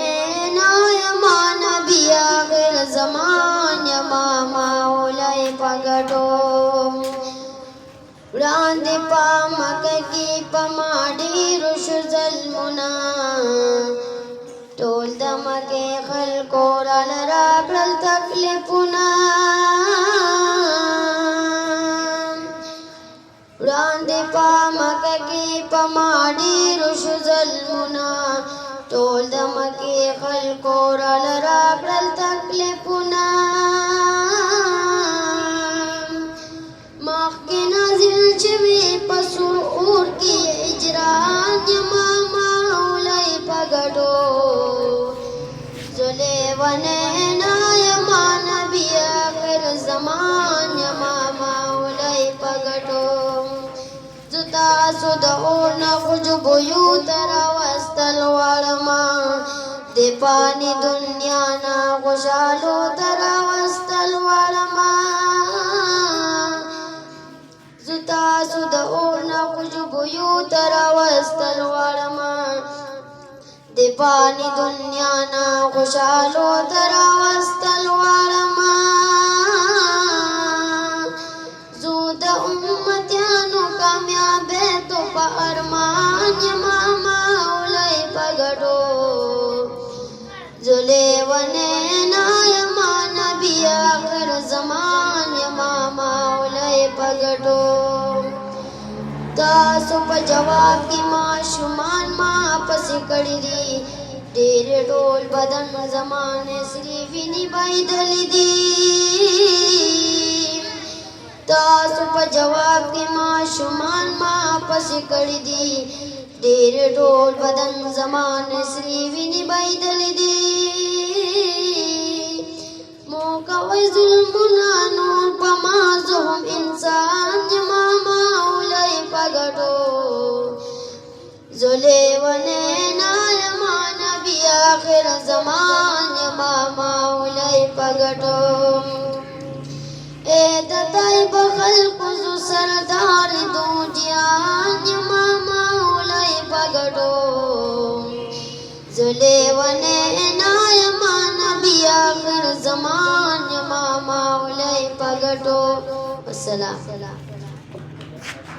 ونینا یما نبی آخر زمان یما مولای پگٹو وړاندې پامکه کې پما ډېرو شو ظلمونه ټول د مکې خلکو راله راکړل تکلیفونه وړاندې پامکه کې پما ډېرو شو ظلمونه ټول د مکې خلکو راله راکړل تکلیفونه مخکې نازل شوي په سور اور کې اجران یما مولای پګړو زلې ونینا یما نبی آخر زمان یما مولای پګړو تاسو د اور نه خوشبو یو تر واستل وړما د پانی دنیا نه خوشالو تر واستل وړما تاسو د اور نه خوشبو یو تر واستل وړما د پانی دنیا نه خوشالو تر واستل وړما زو د امتیانو کامیابه تو په ارمان یما مولای پګړو زلې ونینا یما نبی آخر زمان یما مولای پګړو تاسو په جواب کې ماشومان ما پسې کړي دي ډېر ډول بدن زمانه سری ویني بایدلې دي تاسو په جواب کې ماشومان ما پسې کړي دي ډېر ډول بدن زمانه سری ویني بایدلې دي مو کوي ظلمونه نور په ما زه هم انسان یما مولای پګړو زلې ونینا یما نبی آخر زمان یما مولای پګړو اے دتای بخلق زو سردار دو جان یما مولای پګړو زلې ونینا یما نبی آخر زمان یما مولای پګړو والسلام